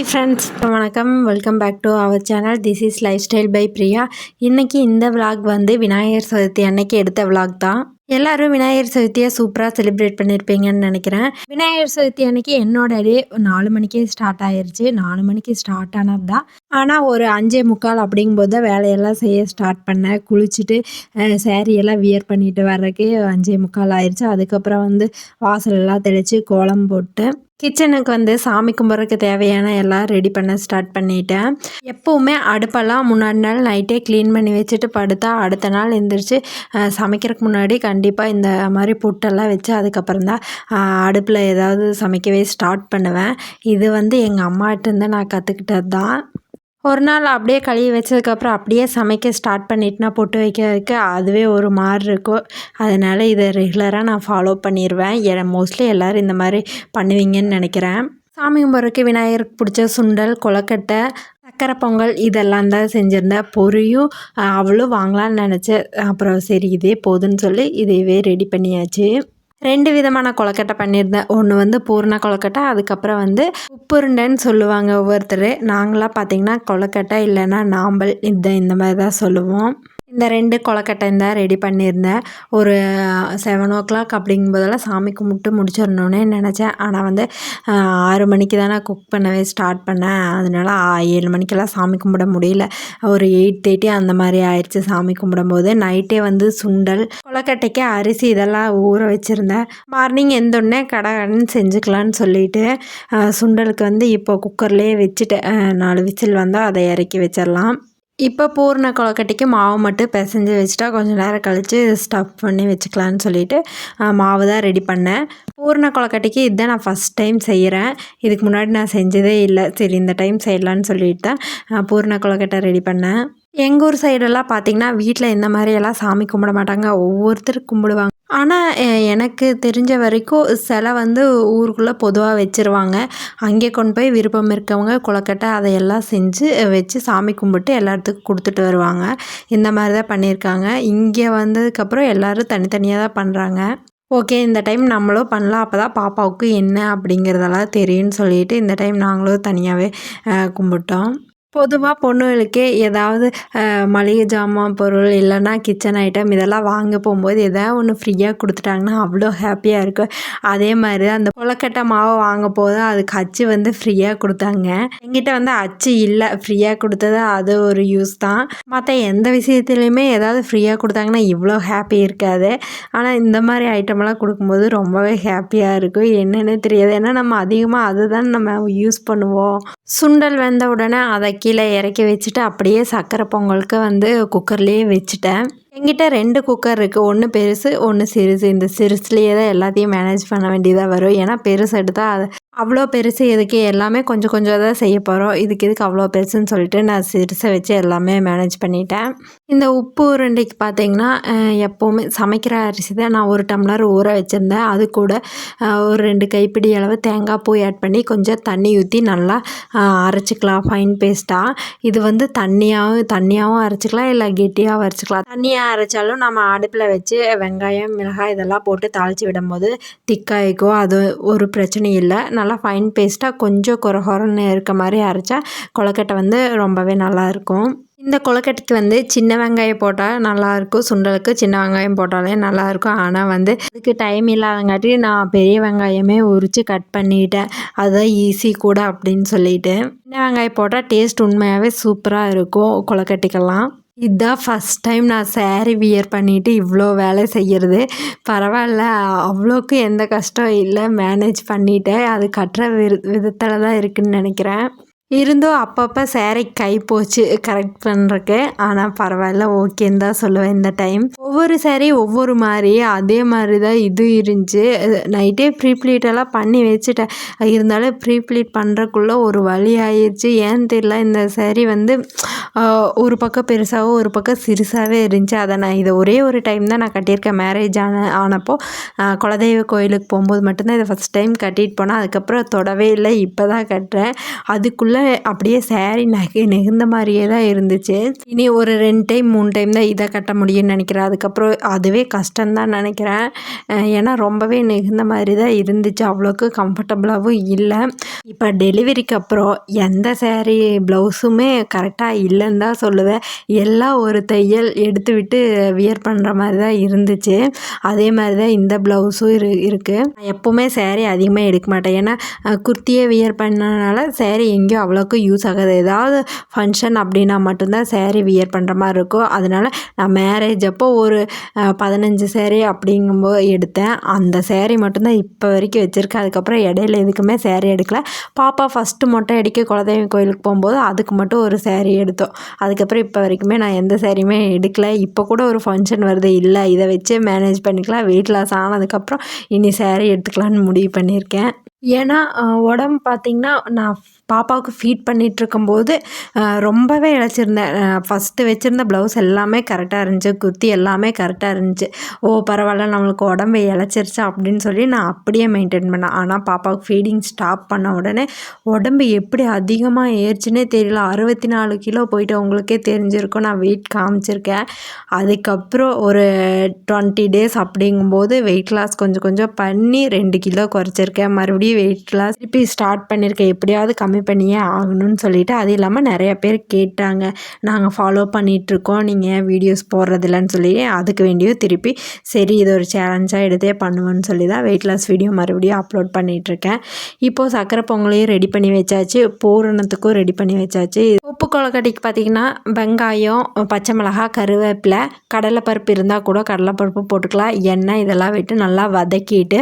Friends, வணக்கம். Welcome back to our channel. This is lifestyle by Priya. இன்றைக்கி இந்த vlog வந்து விநாயகர் சதுர்த்தி அன்னைக்கு எடுத்த விலாக் தான். எல்லோரும் விநாயகர் சதுர்த்தியை சூப்பராக செலிப்ரேட் பண்ணியிருப்பீங்கன்னு நினைக்கிறேன். விநாயகர் சதுர்த்தி அன்னைக்கு என்னோட டே 4 மணிக்கே ஸ்டார்ட் ஆயிடுச்சு. 4 மணிக்கு ஸ்டார்ட் ஆனது தான். ஆனால் ஒரு 5:45 அப்படிங்கும்போது தான் வேலையெல்லாம் செய்ய ஸ்டார்ட் பண்ணேன். குளிச்சுட்டு சேரீயெல்லாம் வியர் பண்ணிட்டு வர்றதுக்கு 5:45 ஆயிடுச்சு. அதுக்கப்புறம் வந்து வாசலெல்லாம் தெளித்து கோலம் போட்டு கிச்சனுக்கு வந்து சாமி கும்பிட்றதுக்கு தேவையான எல்லாம் ரெடி பண்ண ஸ்டார்ட் பண்ணிட்டேன். எப்போவுமே அடுப்பெல்லாம் முன்னாடி நாள் நைட்டே க்ளீன் பண்ணி வச்சுட்டு படுத்தா அடுத்த நாள் எழுந்திரிச்சு சமைக்கிறதுக்கு முன்னாடி கண்டிப்பாக இந்த மாதிரி புட்டெல்லாம் வச்சு அதுக்கப்புறம் தான் அடுப்பில் ஏதாவது சமைக்கவே ஸ்டார்ட் பண்ணுவேன். இது வந்து எங்கள் அம்மாகிட்டேருந்து நான் கற்றுக்கிட்டது தான். ஒரு நாள் அப்படியே கழுவி வச்சதுக்கப்புறம் அப்படியே சமைக்க ஸ்டார்ட் பண்ணிட்டுனா பொட்டு வைக்கிறதுக்கு அதுவே ஒரு மாதிரி இருக்கும். அதனால் இதை ரெகுலராக நான் ஃபாலோ பண்ணிடுவேன். மோஸ்ட்லி எல்லோரும் இந்த மாதிரி பண்ணுவீங்கன்னு நினைக்கிறேன். சாமி கும்பிட்றதுக்கு விநாயகருக்கு பிடிச்ச சுண்டல், கொழுக்கட்டை, சக்கரை பொங்கல் இதெல்லாம் தான் செஞ்சுருந்தேன். பொரியும் அவ்வளோ வாங்கலான்னு நினச்சேன். அப்புறம் சரி இதே போதுன்னு சொல்லி இதையவே ரெடி பண்ணியாச்சு. 2 விதமான கொழுக்கட்டை பண்ணியிருந்தேன். ஒன்று வந்து பூர்ண கொழுக்கட்டை, அதுக்கப்புறம் வந்து உப்புருண்டைன்னு சொல்லுவாங்க ஒவ்வொருத்தர். நாங்களாம் பார்த்திங்கன்னா கொழுக்கட்டை இல்லைன்னா நாம்பல் இந்த மாதிரி தான் சொல்லுவோம். இந்த 2 கொழுக்கட்டையும் தான் ரெடி பண்ணியிருந்தேன். ஒரு 7:00 அப்படிங்கும்போதெல்லாம் சாமி கும்பிட்டு முடிச்சிடணுன்னே நினச்சேன். ஆனால் வந்து 6 மணிக்கு தான் நான் குக் பண்ணவே ஸ்டார்ட் பண்ணேன். அதனால 7 மணிக்கெல்லாம் சாமி கும்பிட முடியல. ஒரு 8:30 அந்த மாதிரி ஆயிடுச்சு சாமி கும்பிடும்போது. நைட்டே வந்து சுண்டல், கொழுக்கட்டைக்கு அரிசி இதெல்லாம் ஊற வச்சுருந்தேன். மார்னிங் எந்தோடனே கடன்னு செஞ்சுக்கலான்னு சொல்லிட்டு சுண்டலுக்கு வந்து இப்போ குக்கர்லேயே வச்சுட்டு 4 விசில் வந்தால் அதை இறக்கி வச்சிடலாம். இப்போ பூர்ண கொழுக்கட்டைக்கு மாவு மட்டும் பிசைஞ்சு வச்சுட்டா கொஞ்சம் நேரம் கழித்து ஸ்டஃப் பண்ணி வச்சுக்கலான்னு சொல்லிவிட்டு மாவு தான் ரெடி பண்ணேன். பூர்ண கொழுக்கட்டைக்கு இதுதான் நான் ஃபஸ்ட் டைம் செய்கிறேன். இதுக்கு முன்னாடி நான் செஞ்சதே இல்லை. சரி இந்த டைம் செய்யலான்னு சொல்லிட்டு தான் பூர்ண கொழுக்கட்டை ரெடி பண்ணேன். எங்கள் ஊர் சைடெல்லாம் பார்த்திங்கன்னா வீட்டில் இந்த மாதிரியெல்லாம் சாமி கும்பிட மாட்டாங்க. ஒவ்வொருத்தர் கும்பிடுவாங்க. ஆனால் எனக்கு தெரிஞ்ச வரைக்கும் சிலை வந்து ஊருக்குள்ளே பொதுவாக வச்சுருவாங்க. அங்கே கொண்டு போய் விருப்பம் இருக்கவங்க கொழுக்கட்டை அதையெல்லாம் செஞ்சு வச்சு சாமி கும்பிட்டு எல்லாத்துக்கும் கொடுத்துட்டு வருவாங்க. இந்த மாதிரி தான் பண்ணியிருக்காங்க. இங்கே வந்ததுக்கப்புறம் எல்லோரும் தனித்தனியாக தான் பண்ணுறாங்க. ஓகே, இந்த டைம் நம்மளும் பண்ணலாம். அப்போ தான் பாப்பாவுக்கு என்ன அப்படிங்கிறதெல்லாம் தெரியும்னு சொல்லிட்டு இந்த டைம் நாங்களும் தனியாகவே கும்பிட்டோம். பொதுவாக பொண்ணுகளுக்கு ஏதாவது மளிகை ஜாமான் பொருள் இல்லைன்னா கிச்சன் ஐட்டம் இதெல்லாம் வாங்க போகும்போது எதாவது ஒன்று ஃப்ரீயாக கொடுத்துட்டாங்கன்னா அவ்வளோ ஹாப்பியாக இருக்கும். அதே மாதிரி தான் அந்த கொழுக்கட்டை மாவு வாங்க போது அதுக்கு அச்சு வந்து ஃப்ரீயாக கொடுத்தாங்க. என்கிட்ட வந்து அச்சு இல்லை, ஃப்ரீயாக கொடுத்தது அது ஒரு யூஸ் தான். மற்ற எந்த விஷயத்துலையுமே ஏதாவது ஃப்ரீயாக கொடுத்தாங்கன்னா இவ்வளோ ஹாப்பி இருக்காது. ஆனால் இந்த மாதிரி ஐட்டமெல்லாம் கொடுக்கும்போது ரொம்பவே ஹாப்பியாக இருக்கும். என்னென்னு தெரியாது. ஏன்னா நம்ம அதிகமாக அதுதான் நம்ம யூஸ் பண்ணுவோம். சுண்டல் வெந்த உடனே அதை கீழே இறக்கி வச்சுட்டு அப்படியே சக்கரை பொங்கலுக்கு வந்து குக்கர்லேயே வச்சுட்டேன். என்கிட்ட 2 குக்கர் இருக்குது. ஒன்று பெருசு, ஒன்று சிறுசு. இந்த சிறுசுலேயே தான் எல்லாத்தையும் மேனேஜ் பண்ண வேண்டியதாக வரும். ஏன்னா பெருசு எடுத்தால் அது அவ்வளோ பெருசு எதுக்கு, எல்லாமே கொஞ்சம் கொஞ்சம் தான் செய்ய போகிறோம். இதுக்கு அவ்வளோ பெருசுன்னு சொல்லிட்டு நான் சிறுசை வச்சு எல்லாமே மேனேஜ் பண்ணிட்டேன். இந்த உப்பு உருண்டைக்கு பார்த்திங்கன்னா எப்போவுமே சமைக்கிற அரிசி தான் நான் 1 டம்ளர் ஊற வச்சுருந்தேன். அது கூட ஒரு 2 கைப்பிடி அளவு தேங்காய் பூ ஆட் பண்ணி கொஞ்சம் தண்ணி ஊற்றி நல்லா அரைச்சிக்கலாம் ஃபைன் பேஸ்ட்டாக. இது வந்து தண்ணியாகவும் அரைச்சிக்கலாம், இல்லை கெட்டியாகவும் அரைச்சிக்கலாம். தண்ணியாக அரைச்சாலும் நம்ம அடுப்பில் வச்சு வெங்காயம், மிளகாய் இதெல்லாம் போட்டு தாளித்து விடும்போது திக்காயிக்கும். அது ஒரு பிரச்சனையும் இல்லை. நல்லா ஃபைன் பேஸ்ட்டாக கொஞ்சம் கொரன்னு இருக்க மாதிரி அரைச்சா கொழுக்கட்டை வந்து ரொம்பவே நல்லாயிருக்கும். இந்த கொழுக்கட்டைக்கு வந்து சின்ன வெங்காயம் போட்டால் நல்லாயிருக்கும். சுண்டலுக்கு சின்ன வெங்காயம் போட்டாலே நல்லாயிருக்கும். ஆனால் வந்து அதுக்கு டைம் இல்லாதங்காட்டி நான் பெரிய வெங்காயமே உரித்து கட் பண்ணிட்டேன். அதுதான் ஈஸி கூட அப்படின்னு சொல்லிட்டு. சின்ன வெங்காயம் போட்டால் டேஸ்ட் உண்மையாகவே சூப்பராக இருக்கும் கொழுக்கட்டைக்கெல்லாம். இதுதான் ஃபஸ்ட் டைம் நான் சேரீ வியர் பண்ணிவிட்டு இவ்வளோ வேலை செய்கிறது. பரவாயில்ல, அவ்வளோக்கு எந்த கஷ்டம் இல்லை, மேனேஜ் பண்ணிட்டேன். அது கட்டுற விதத்தில் தான் இருக்குதுன்னு நினைக்கிறேன். இருந்தும் அப்பப்போ சேரீ கை போச்சு கரெக்ட் பண்ணுறக்கு. ஆனால் பரவாயில்ல, ஓகேன்னு தான் சொல்லுவேன். இந்த டைம் ஒவ்வொரு சேரீ ஒவ்வொரு மாதிரி, அதே மாதிரி தான் இது இருந்துச்சு. நைட்டே ப்ரீப்ளீட்டெல்லாம் பண்ணி வச்சுட்டேன். இருந்தாலும் ப்ரீப்ளீட் பண்ணுறக்குள்ளே ஒரு வழி ஆயிடுச்சு. ஏன்னு தெரியல, இந்த சேரீ வந்து ஒரு பக்கம் பெருசாகவும் ஒரு பக்கம் சிறுசாகவே இருந்துச்சு. அதை நான் இதை ஒரே ஒரு டைம் தான் நான் கட்டியிருக்கேன். மேரேஜ் ஆனப்போ குலதெய்வ கோயிலுக்கு போகும்போது மட்டும்தான் இதை ஃபஸ்ட் டைம் கட்டிட்டு போனேன். அதுக்கப்புறம் தொடவே இல்லை. இப்போ தான் கட்டுறேன். அதுக்குள்ளே ஃபுல்லாக அப்படியே சேரீ நெகிழ்ந்த மாதிரியே தான் இருந்துச்சு. இனி ஒரு 2 டைம் 3 டைம் தான் இதை கட்ட முடியும்னு நினைக்கிறேன். அதுக்கப்புறம் அதுவே கஷ்டம்தான் நினைக்கிறேன். ஏன்னா ரொம்பவே நெகிழ்ந்த மாதிரி தான் இருந்துச்சு, அவ்வளோக்கு கம்ஃபர்டபுளாகவும் இல்லை. இப்போ டெலிவரிக்கு அப்புறம் எந்த சேரீ ப்ளவுஸுமே கரெக்டாக இல்லைன்னு தான் சொல்லுவேன். எல்லாம் ஒரு தையல் எடுத்து விட்டு வியர் பண்ணுற மாதிரி தான் இருந்துச்சு. அதே மாதிரி தான் இந்த ப்ளவுஸும் இருக்குது. நான் எப்போவுமே சேரீ அதிகமாக எடுக்க மாட்டேன். ஏன்னா குர்த்தியே வியர் பண்ணனால சேரீ எங்கேயும் அவ்வளோக்கு யூஸ் ஆகாது. ஏதாவது ஃபங்க்ஷன் அப்படின்னா மட்டும்தான் சேரீ வியர் பண்ணுற மாதிரி இருக்கும். அதனால் நான் மேரேஜ் அப்போ ஒரு 15 சேரீ அப்படிங்கும்போது எடுத்தேன். அந்த சேரீ மட்டும்தான் இப்போ வரைக்கும் வச்சுருக்கேன். அதுக்கப்புறம் இடையில எதுக்குமே சேரீ எடுக்கல. பாப்பா ஃபஸ்ட்டு மொட்டை அடிக்க குலதெய்வம் கோயிலுக்கு போகும்போது அதுக்கு மட்டும் ஒரு சேரீ எடுத்தோம். அதுக்கப்புறம் இப்போ வரைக்குமே நான் எந்த சேரீயுமே எடுக்கல. இப்போ கூட ஒரு ஃபங்க்ஷன் வருது, இல்லை இதை வச்சே மேனேஜ் பண்ணிக்கலாம், வெயிட் லாஸ் ஆனதுக்கப்புறம் இனி சேரீ எடுத்துக்கலான்னு முடிவு பண்ணியிருக்கேன். ஏன்னா உடம்பு பார்த்திங்கன்னா, நான் பாப்பாவுக்கு ஃபீட் பண்ணிகிட்ருக்கும்போது ரொம்பவே இளைச்சிருந்தேன். ஃபஸ்ட்டு வச்சுருந்த ப்ளவுஸ் எல்லாமே கரெக்டாக இருந்துச்சு, குர்த்தி எல்லாமே கரெக்டாக இருந்துச்சு. பரவாயில்ல, நம்மளுக்கு உடம்பு இளைச்சிருச்சா அப்படின்னு சொல்லி நான் அப்படியே மெயின்டைன் பண்ணேன். ஆனால் பாப்பாவுக்கு ஃபீடிங் ஸ்டாப் பண்ண உடனே உடம்பு எப்படி அதிகமாக ஏறிச்சுன்னே தெரியல. 64 கிலோ போயிட்டு உங்களுக்கே தெரிஞ்சிருக்கும், நான் வெயிட் காமிச்சிருக்கேன். அதுக்கப்புறம் ஒரு 20 டேஸ் அப்படிங்கும்போது வெயிட் லாஸ் கொஞ்சம் கொஞ்சம் பண்ணி 2 கிலோ குறைச்சிருக்கேன். மறுபடியும் வெயிட் லாஸ் திருப்பி ஸ்டார்ட் பண்ணியிருக்கேன். எப்படியாவது கம்மி பண்ணியே ஆகணும்னு சொல்லிட்டு. அது இல்லாமல் நிறைய பேர் கேட்டாங்க, நாங்கள் ஃபாலோ பண்ணிகிட்ருக்கோம், நீங்கள் ஏன் வீடியோஸ் போடுறதில்லன்னு சொல்லி. அதுக்கு வேண்டியும் திருப்பி சரி இது ஒரு சேலஞ்சாக எடுத்தே பண்ணுவேன்னு சொல்லி தான் வெயிட் லாஸ் வீடியோ மறுபடியும் அப்லோட் பண்ணிகிட்ருக்கேன். இப்போது சக்கரை பொங்கலையும் ரெடி பண்ணி வச்சாச்சு, பூரணத்துக்கும் ரெடி பண்ணி வச்சாச்சு. உப்பு கொழுக்கட்டைக்கு பார்த்திங்கன்னா வெங்காயம், பச்சை மிளகாய், கருவேப்பிலை, கடலைப்பருப்பு இருந்தால் கூட கடலைப்பருப்பு போட்டுக்கலாம், எண்ணெய் இதெல்லாம் விட்டு நல்லா வதக்கிட்டு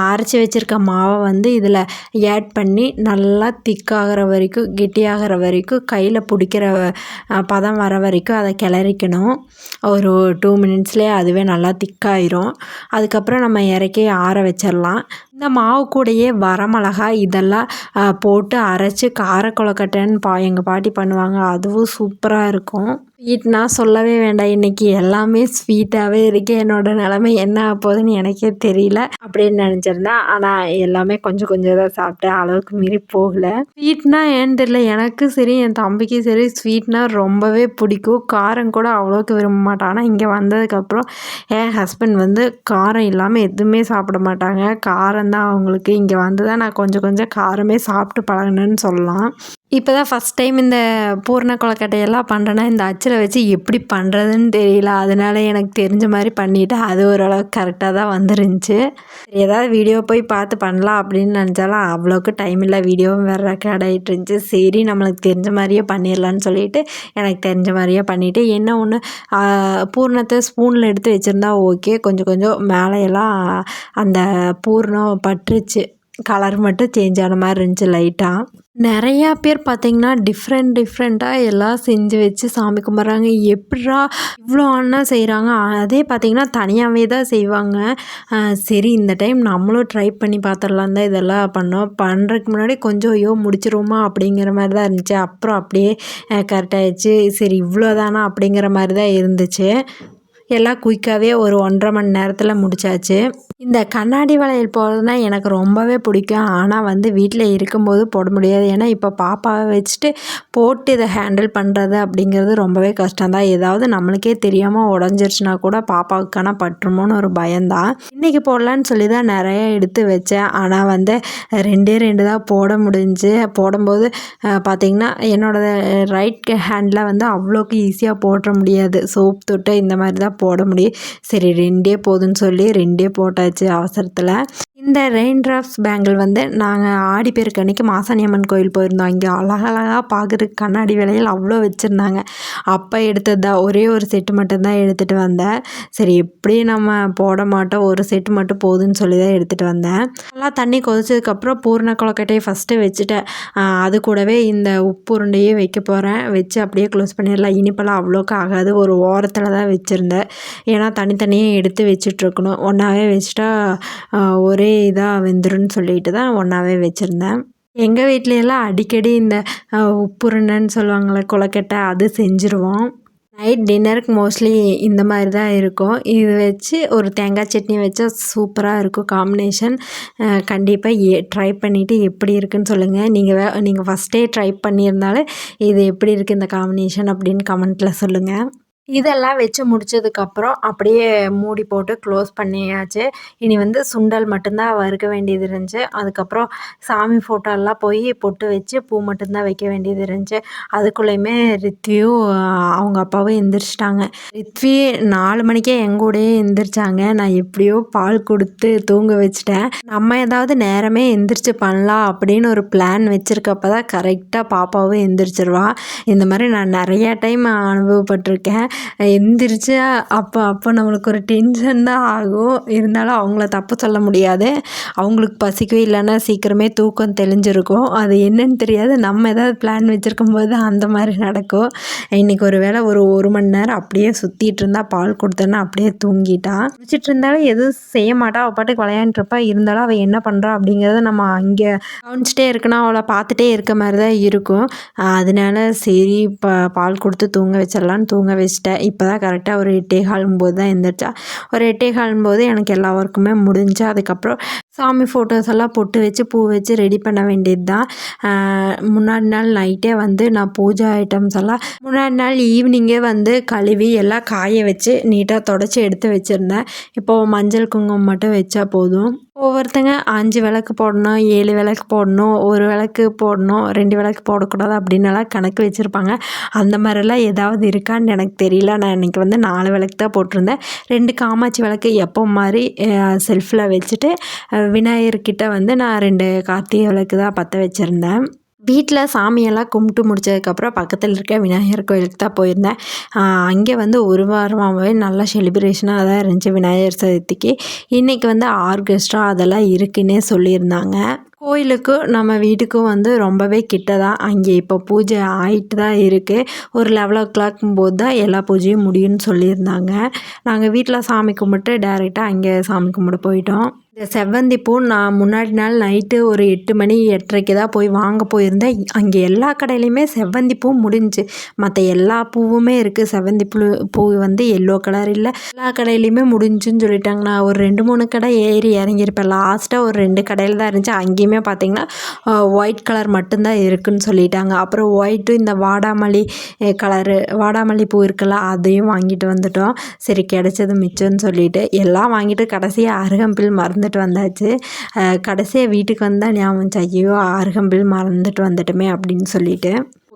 அரைச்சி வச்சுருக்க மாவை வந்து இதில் ஆட் பண்ணி நல்லா திக்காகிற வரைக்கும், கெட்டியாகிற வரைக்கும், கையில் பிடிக்கிற பதம் வர வரைக்கும் அதை கிளறிக்கணும். ஒரு 2 மினிட்ஸ்லேயே அதுவே நல்லா திக்காயிரும். அதுக்கப்புறம் நம்ம இறக்கி ஆற வச்சிடலாம். இந்த மாவு கூடையே வரமிளகாய் இதெல்லாம் போட்டு அரைச்சி கார கொழுக்கட்டைன்னு எங்கள் பாட்டி பண்ணுவாங்க, அதுவும் சூப்பராக இருக்கும். ஸ்வீட்னா சொல்லவே வேண்டாம், இன்றைக்கி எல்லாமே ஸ்வீட்டாகவே இருக்குது. என்னோடய நிலமை என்ன ஆகப்போகுதுன்னு எனக்கே தெரியல அப்படின்னு நினச்சிருந்தேன். ஆனால் எல்லாமே கொஞ்சம் கொஞ்சம் தான் சாப்பிட்டேன், அளவுக்கு மீறி போகலை. ஸ்வீட்னா ஏன்னு தெரியல, எனக்கும் சரி என் தம்பிக்கும் சரி ஸ்வீட்னா ரொம்பவே பிடிக்கும். காரம் கூட அவ்வளோக்கு விரும்ப மாட்டான். ஆனால் இங்கே வந்ததுக்கப்புறம் என் ஹஸ்பண்ட் வந்து காரம் இல்லாமல் எதுவுமே சாப்பிட மாட்டாங்க. காரம் தான் அவங்களுக்கு. இங்கே வந்து தான் நான் கொஞ்சம் கொஞ்சம் காரமே சாப்பிட்டு பழகினேன்னு சொல்லலாம். இப்போ தான் ஃபஸ்ட் டைம் இந்த பூரண கொழுக்கட்டையெல்லாம் பண்ணுறேன்னா இந்த அச்சில் வச்சு எப்படி பண்ணுறதுன்னு தெரியல. அதனால எனக்கு தெரிஞ்ச மாதிரி பண்ணிவிட்டு அது ஓரளவுக்கு கரெக்டாக தான் வந்துருந்துச்சு. ஏதாவது வீடியோ போய் பார்த்து பண்ணலாம் அப்படின்னு நினச்சாலும் அவ்வளோக்கு டைம் இல்லை, வீடியோவும் வேறு ரெக்கார்ட் ஆகிட்டு இருந்துச்சு. சரி நம்மளுக்கு தெரிஞ்ச மாதிரியே பண்ணிடலான்னு சொல்லிட்டு எனக்கு தெரிஞ்ச மாதிரியே பண்ணிவிட்டு, என்ன ஒன்று பூரணத்தை ஸ்பூனில் எடுத்து வச்சுருந்தா ஓகே, கொஞ்சம் கொஞ்சம் மேலேயெல்லாம் அந்த பூரணம் பட்டுருச்சு, கலர் மட்டும் சேஞ்ச் ஆன மாதிரி இருந்துச்சு லைட்டாக. நிறையா பேர் பார்த்திங்கன்னா டிஃப்ரெண்ட்டாக எல்லாம் செஞ்சு வச்சு சாமி கும்பிட்றாங்க. எப்பட்றா இவ்வளோ அண்ணா செய்கிறாங்க, அதே பார்த்திங்கன்னா தனியாகவே தான் செய்வாங்க. சரி இந்த டைம் நம்மளும் ட்ரை பண்ணி பார்த்துடலாம் தான் இதெல்லாம் பண்ணோம். பண்ணுறதுக்கு முன்னாடி கொஞ்சம் ஐயோ முடிச்சிருவோமா அப்படிங்கிற மாதிரி தான் இருந்துச்சு. அப்புறம் அப்படியே கரெக்டாகிடுச்சு. சரி இவ்வளோதானா அப்படிங்கிற மாதிரி தான் இருந்துச்சு. எல்லாம் குயிக்காகவே ஒரு 1.5 மணி நேரத்தில் முடித்தாச்சு. இந்த கண்ணாடி வளையல் போடுறதுனா எனக்கு ரொம்பவே பிடிக்கும். ஆனால் வந்து வீட்டில் இருக்கும்போது போட முடியாது. ஏன்னா இப்போ பாப்பாவை வச்சுட்டு போட்டு இதை ஹேண்டில் பண்ணுறது அப்படிங்கிறது ரொம்பவே கஷ்டம்தான். ஏதாவது நம்மளுக்கே தெரியாமல் உடஞ்சிருச்சுனா கூட பாப்பாவுக்கான பட்டுருமோன்னு ஒரு பயம்தான். இன்றைக்கி போடலான்னு சொல்லி தான் நிறைய எடுத்து வச்சேன். ஆனால் வந்து 2 தான் போட முடிஞ்சு. போடும்போது பார்த்திங்கன்னா என்னோடய ரைட் ஹேண்டில் வந்து அவ்வளோக்கு ஈஸியாக போட முடியாது. சோப் தொட்டு இந்த மாதிரி தான் போட முடியும். சரி 2 போதுன்னு சொல்லி 2 போட்டாச்சு அவசரத்தில். இந்த ரெயின் ட்ராப்ஸ் பேங்கிள் வந்து நாங்கள் ஆடிப்பெருக்கு அன்றைக்கி மாசாணியம்மன் கோயில் போயிருந்தோம். இங்கே அழகழகாக பார்க்குறதுக்கு கண்ணாடி வளையல் அவ்வளோ வச்சுருந்தாங்க. அப்போ எடுத்தது தான், ஒரே ஒரு செட்டு மட்டும்தான் எடுத்துகிட்டு வந்தேன். சரி எப்படியும் நம்ம போட மாட்டோம், ஒரு செட்டு மட்டும் போதுன்னு சொல்லி தான் எடுத்துகிட்டு வந்தேன். நல்லா தண்ணி கொதிச்சதுக்கப்புறம் பூரண கொழுக்கட்டையை ஃபஸ்ட்டு வச்சுட்டேன். அது கூடவே இந்த உப்பு உருண்டையே வைக்க போகிறேன். வச்சு அப்படியே க்ளோஸ் பண்ணிடலாம். இனிப்பெல்லாம் அவ்வளோக்கு ஆகாது, ஒரு ஓரத்தில் தான் வச்சுருந்தேன். ஏன்னா தனித்தனியாக எடுத்து வச்சுட்ருக்கணும். ஒன்றாவே வச்சுட்டா ஒரே இதாக வெந்துருன்னு சொல்லிட்டு தான் ஒன்றாவே வச்சுருந்தேன். எங்கள் வீட்லையெல்லாம் அடிக்கடி இந்த உப்புருண்டைன்னு சொல்லுவாங்களே கொழுக்கட்டை, அது செஞ்சுருவோம். நைட் டின்னருக்கு மோஸ்ட்லி இந்த மாதிரி தான் இருக்கும். இது வச்சு ஒரு தேங்காய் சட்னி வச்சா சூப்பராக இருக்கும் காம்பினேஷன். கண்டிப்பாக ட்ரை பண்ணிவிட்டு எப்படி இருக்குன்னு சொல்லுங்கள். நீங்கள் ஃபஸ்ட்டே ட்ரை பண்ணியிருந்தாலும் இது எப்படி இருக்குது இந்த காம்பினேஷன் அப்படின்னு கமெண்ட்டில் சொல்லுங்கள். இதெல்லாம் வச்சு முடிச்சதுக்கப்புறம் அப்படியே மூடி போட்டு க்ளோஸ் பண்ணியாச்சு. இனி வந்து சுண்டல் மட்டும்தான் வறுக்க வேண்டியது இருந்துச்சு. அதுக்கப்புறம் சாமி ஃபோட்டோலாம் போய் பொட்டு வச்சு பூ மட்டும்தான் வைக்க வேண்டியது இருந்துச்சு. அதுக்குள்ளேயுமே ரித்வியும் அவங்க அப்பாவும் எந்திரிச்சிட்டாங்க. ரித்வி 4 மணிக்கே எங்கூடயே எந்திரிச்சாங்க. நான் எப்படியோ பால் கொடுத்து தூங்க வச்சுட்டேன். நம்ம ஏதாவது நேரமே எந்திரிச்சு பண்ணலாம் அப்படின்னு ஒரு பிளான் வச்சுருக்கப்ப தான் கரெக்டாக பாப்பாவும் எந்திரிச்சிருவா. இந்த மாதிரி நான் நிறையா டைம் அனுபவப்பட்டிருக்கேன். எந்திரிச்சு அப்போ நம்மளுக்கு ஒரு டென்ஷன் தான் ஆகும். இருந்தாலும் அவங்கள தப்பு சொல்ல முடியாது. அவங்களுக்கு பசிக்கவே இல்லைன்னா சீக்கிரமே தூக்கம் தெளிஞ்சிருக்கும். அது என்னன்னு தெரியாது. நம்ம ஏதாவது பிளான் வச்சுருக்கும்போது அந்த மாதிரி நடக்கும். இன்றைக்கி ஒரு வேளை ஒரு மணி நேரம் அப்படியே சுற்றிட்டு இருந்தால் பால் கொடுத்தேன்னா அப்படியே தூங்கிட்டான். குடிச்சிட்டு இருந்தாலும் எதுவும் செய்ய மாட்டா. அவள் பாட்டுக்கு விளையாண்டுருப்பா. இருந்தாலும் அவள் என்ன பண்ணுறா அப்படிங்கிறத நம்ம அங்கே கவனிச்சிட்டே இருக்கணும். அவளை பார்த்துட்டே இருக்க மாதிரி தான் இருக்கும். அதனால சரி பால் கொடுத்து தூங்க வச்சிடலான்னு தூங்க வச்சிட்டேன். இப்போ தான் கரெக்டாக ஒரு 8:15 தான் எந்திரிச்சா. ஒரு 8:15 எனக்கு எல்லா ஒர்க்குமே முடிஞ்சு. அதுக்கப்புறம் சாமி ஃபோட்டோஸ் எல்லாம் பொட்டு வச்சு பூ வச்சு ரெடி பண்ண வேண்டியது தான். முன்னாடி நாள் நைட்டே வந்து நான் பூஜை ஐட்டம்ஸ் எல்லாம் முன்னாடி நாள் ஈவினிங்கே வந்து கழுவி எல்லாம் காய வச்சு நீட்டாக தொடச்சி எடுத்து வச்சுருந்தேன். இப்போது மஞ்சள் குங்குமம் மட்டும் வச்சா போதும். ஒவ்வொருத்தங்க 5 விளக்கு போடணும், 7 விளக்கு போடணும், 1 விளக்கு போடணும், 2 விளக்கு போடக்கூடாது அப்படின்னலாம் கணக்கு வச்சுருப்பாங்க. அந்த மாதிரிலாம் ஏதாவது இருக்கான்னு எனக்கு தெரியல. நான் இன்றைக்கி வந்து 4 விளக்கு தான் போட்டிருந்தேன். 2 காமாட்சி விளக்கு எப்போ மாதிரி செல்ஃபில் வச்சுட்டு விநாயகர்கிட்ட வந்து நான் 2 கார்த்திகை விளக்கு தான் பற்ற வச்சுருந்தேன். வீட்டில் சாமியெல்லாம் கும்பிட்டு முடித்ததுக்கப்புறம் பக்கத்தில் இருக்க விநாயகர் கோயிலுக்கு தான் போயிருந்தேன். அங்கே வந்து ஒரு வாரமாகவே நல்லா செலிப்ரேஷனாக தான் இருந்துச்சு விநாயகர் சதுர்த்திக்கு. இன்றைக்கி வந்து ஆர்கெஸ்ட்ரா அதெல்லாம் இருக்குன்னே சொல்லியிருந்தாங்க. கோயிலுக்கும் நம்ம வீட்டுக்கும் வந்து ரொம்பவே கிட்ட தான். அங்கே இப்போ பூஜை ஆகிட்டு தான் இருக்குது. ஒரு 11 போது தான் எல்லா பூஜையும் முடியும்னு சொல்லியிருந்தாங்க. நாங்கள் வீட்டில் சாமி கும்பிட்டு டைரெக்டாக அங்கே சாமி கும்பிட போயிட்டோம். இந்த செவ்வந்தி பூ நான் முன்னாடி நாள் நைட்டு ஒரு 8 மணி 8:30 தான் போய் வாங்க போயிருந்தேன். அங்கே எல்லா கடையிலையுமே செவ்வந்தி பூ முடிஞ்சு. மற்ற எல்லா பூவுமே இருக்குது. செவ்வந்தி பூ வந்து எல்லோ கலர் இல்லை. எல்லா கடையிலையுமே முடிஞ்சுன்னு சொல்லிட்டாங்க. நான் ஒரு 2-3 கடை ஏறி இறங்கியிருப்பேன். லாஸ்ட்டாக ஒரு 2 கடையில் தான் இருந்துச்சு. அங்கேயுமே பார்த்திங்கன்னா ஒயிட் கலர் மட்டும்தான் இருக்குதுன்னு சொல்லிட்டாங்க. அப்புறம் ஒயிட்டு இந்த வாடாமல்லி பூ இருக்குல்ல அதையும் வாங்கிட்டு வந்துட்டோம். சரி கிடைச்சது மிச்சம்னு சொல்லிட்டு எல்லாம் வாங்கிட்டு கடைசியாக அருகம்பில் மறந்துட்டு வந்தாச்சு. கடைசியாக வீட்டுக்கு வந்தால் ஞாபகம் ஐயோ அருகம்பில் மறந்துட்டு வந்துட்டுமே அப்படின்னு சொல்லிட்டு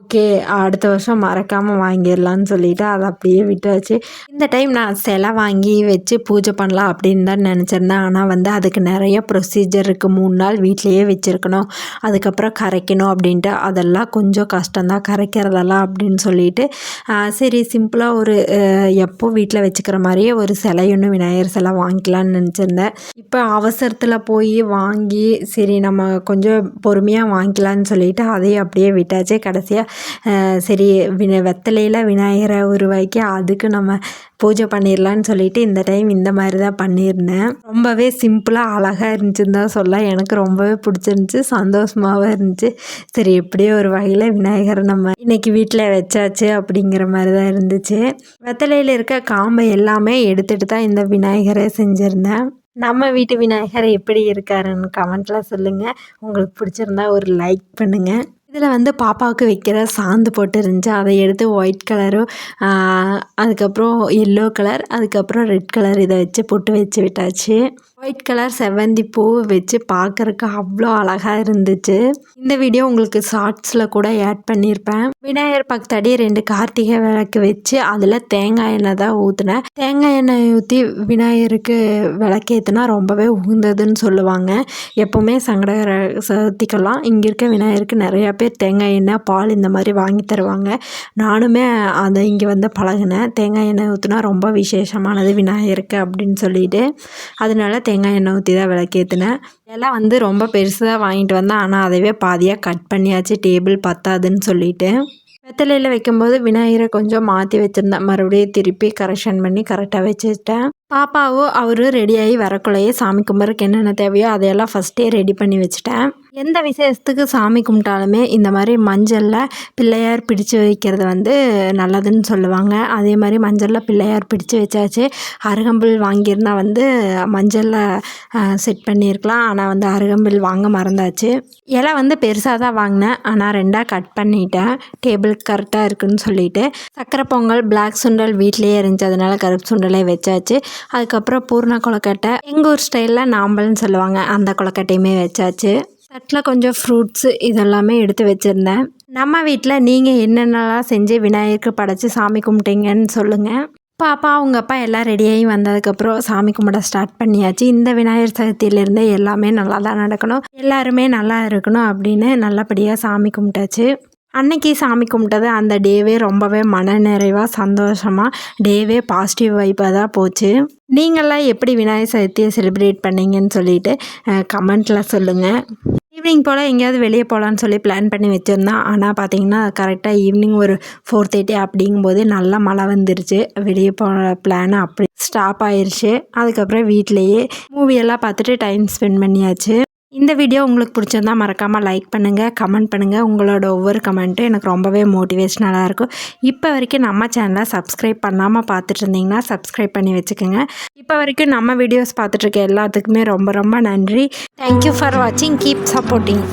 ஓகே அடுத்த வருஷம் மறக்காமல் வாங்கிடலான்னு சொல்லிவிட்டு அதை அப்படியே விட்டாச்சு. இந்த டைம் நான் சிலை வாங்கி வச்சு பூஜை பண்ணலாம் அப்படின்னு தான் நினச்சிருந்தேன். ஆனால் வந்து அதுக்கு நிறைய ப்ரொசீஜர் இருக்குது. 3 நாள் வீட்லேயே வச்சுருக்கணும், அதுக்கப்புறம் கரைக்கணும் அப்படின்ட்டு. அதெல்லாம் கொஞ்சம் கஷ்டம்தான் கரைக்கிறதெல்லாம் அப்படின்னு சொல்லிட்டு சரி சிம்பிளாக ஒரு எப்போ வீட்டில் வச்சுக்கிற மாதிரியே ஒரு சிலை ஒன்று விநாயகர் சிலை வாங்கிக்கலான்னு நினச்சிருந்தேன். இப்போ அவசரத்தில் போய் வாங்கி சரி நம்ம கொஞ்சம் பொறுமையாக வாங்கிக்கலான்னு சொல்லிட்டு அதையும் அப்படியே விட்டாச்சு. கடைசியாக சரி வெத்தலையில் விநாயகரை உருவாக்கி அதுக்கு நம்ம பூஜை பண்ணிடலான்னு சொல்லிட்டு இந்த டைம் இந்த மாதிரி தான் பண்ணியிருந்தேன். ரொம்பவே சிம்பிளாக அழகாக இருந்துச்சுன்னு தான் சொல்ல. எனக்கு ரொம்பவே பிடிச்சிருந்துச்சி, சந்தோஷமாகவும் இருந்துச்சு. சரி எப்படியோ ஒரு வகையில் விநாயகரை நம்ம இன்றைக்கி வீட்டில் வச்சாச்சு அப்படிங்கிற மாதிரி தான் இருந்துச்சு. வெத்தலையில் இருக்க காம்பை எல்லாமே எடுத்துகிட்டு தான் இந்த விநாயகரை செஞ்சுருந்தேன். நம்ம வீட்டு விநாயகர் எப்படி இருக்காருன்னு கமெண்ட்டில் சொல்லுங்கள். உங்களுக்கு பிடிச்சிருந்தா ஒரு லைக் பண்ணுங்கள். இதில் வந்து பாப்பாவுக்கு வைக்கிற சாந்து போட்டு இருந்துச்சு. அதை எடுத்து ஒயிட் கலரும் அதுக்கப்புறம் எல்லோ கலர் அதுக்கப்புறம் ரெட் கலர் இதை வச்சு பொட்டு வச்சு விட்டாச்சு. ஒயிட் கலர் செவ்வந்தி பூ வச்சு பார்க்குறக்கு அவ்வளோ அழகாக இருந்துச்சு. இந்த வீடியோ உங்களுக்கு ஷார்ட்ஸில் கூட ஆட் பண்ணியிருப்பேன். விநாயகர் பக்கத்தாடி 2 கார்த்திகை விளக்கு வச்சு அதில் தேங்காய் எண்ணெய் தான் ஊற்றினேன். தேங்காய் எண்ணெய் ஊற்றி விநாயகருக்கு விளக்கேற்றினா ரொம்பவே உகந்ததுன்னு சொல்லுவாங்க. எப்போவுமே சங்கடகர சதுர்த்திக்கெல்லாம் இங்கே இருக்க விநாயகருக்கு நிறையா பேர் தேங்காய் எண்ணெய் பால் இந்த மாதிரி வாங்கி தருவாங்க. நானுமே அதை இங்கே வந்து பழகினேன். தேங்காய் எண்ணெய் ஊற்றினா ரொம்ப விசேஷமானது விநாயகருக்கு அப்படின்னு சொல்லிட்டு அதனால தேங்காய் எண்ணெய் ஊற்றி தான் விளக்கேற்றினேன். எல்லாம் வந்து ரொம்ப பெருசாக வாங்கிட்டு வந்தேன். ஆனால் அதவே பாதியாக கட் பண்ணியாச்சு டேபிள் பத்தாதுன்னு சொல்லிட்டு. வெத்தலையில் வைக்கும்போது விநாயகரை கொஞ்சம் மாற்றி வச்சுருந்தேன். மறுபடியும் திருப்பி கரெக்ஷன் பண்ணி கரெக்டாக வச்சுட்டேன். பாப்பாவும் அவரும் ரெடியாகி வரக்குள்ளேயே சாமி கும்பிட்றதுக்கு என்னென்ன தேவையோ அதையெல்லாம் ஃபஸ்ட்டே ரெடி பண்ணி வச்சுட்டேன். எந்த விசேஷத்துக்கு சாமி கும்பிட்டாலுமே இந்த மாதிரி மஞ்சளில் பிள்ளையார் பிடிச்சு வைக்கிறது வந்து நல்லதுன்னு சொல்லுவாங்க. அதே மாதிரி மஞ்சளில் பிள்ளையார் பிடிச்சு வச்சாச்சு. அருகம்புல் வாங்கியிருந்தால் வந்து மஞ்சளில் செட் பண்ணியிருக்கலாம். ஆனால் வந்து அருகம்புல் வாங்க மறந்தாச்சு. இலை வந்து பெருசாக தான் வாங்கினேன், ஆனால் 2ஆக கட் பண்ணிட்டேன் டேபிளுக்கு கரெக்டாக இருக்குதுன்னு சொல்லிட்டு. சக்கரை பொங்கல் பிளாக் சுண்டல் வீட்டிலேயே இருந்துச்சு, அதனால கருப்பு சுண்டலே வச்சாச்சு. அதுக்கப்புறம் பூர்ண கொழுக்கட்டை, எங்கள் ஊர் ஸ்டைலில் நாம்பல்னு சொல்லுவாங்க, அந்த கொழுக்கட்டையுமே வச்சாச்சு. தட்டில் கொஞ்சம் ஃப்ரூட்ஸு இதெல்லாமே எடுத்து வச்சுருந்தேன். நம்ம வீட்டில் நீங்கள் என்னென்னலாம் செஞ்சு விநாயகருக்கு படைச்சி சாமி கும்பிட்டீங்கன்னு சொல்லுங்கள். பாப்பா அவங்க அப்பா எல்லாம் ரெடியாகி வந்ததுக்கப்புறம் சாமி கும்பிட ஸ்டார்ட் பண்ணியாச்சு. இந்த விநாயகர் சதுர்த்தியிலேருந்து எல்லாமே நல்லா தான் நடக்கணும், எல்லாருமே நல்லா இருக்கணும் அப்படின்னு நல்லபடியாக சாமி கும்பிட்டாச்சு. அன்னைக்கு சாமி கும்பிட்டது அந்த டேவே ரொம்பவே மனநிறைவாக சந்தோஷமாக டேவே பாசிட்டிவ் வைப்பாக தான் போச்சு. நீங்களாம் எப்படி விநாயகர் சதுர்த்தியை செலிப்ரேட் பண்ணீங்கன்னு சொல்லிட்டு கமெண்ட்டில் சொல்லுங்கள். ஈவினிங் போல் எங்கேயாவது வெளியே போகலான்னு சொல்லி பிளான் பண்ணி வச்சுருந்தோம். ஆனால் பார்த்திங்கன்னா கரெக்டாக ஈவினிங் ஒரு 4:30 அப்படிங்கும்போது நல்லா மழை வந்துருச்சு. வெளியே போகிற பிளான் அப்படி ஸ்டாப் ஆயிடுச்சு. அதுக்கப்புறம் வீட்டிலையே மூவியெல்லாம் பார்த்துட்டு டைம் ஸ்பெண்ட் பண்ணியாச்சு. இந்த வீடியோ உங்களுக்கு பிடிச்சிருந்தா மறக்காமல் லைக் பண்ணுங்கள், கமெண்ட் பண்ணுங்கள். உங்களோட ஒவ்வொரு கமெண்ட்டும் எனக்கு ரொம்பவே மோட்டிவேஷ்னலாக இருக்கும். இப்போ வரைக்கும் நம்ம சேனலை சப்ஸ்கிரைப் பண்ணாமல் பார்த்துட்டு இருந்தீங்கன்னா சப்ஸ்கிரைப் பண்ணி வச்சுக்கோங்க. இப்போ வரைக்கும் நம்ம வீடியோஸ் பார்த்துட்ருக்க எல்லாத்துக்குமே ரொம்ப ரொம்ப நன்றி. தேங்க்யூ ஃபார் வாட்சிங். Keep supporting.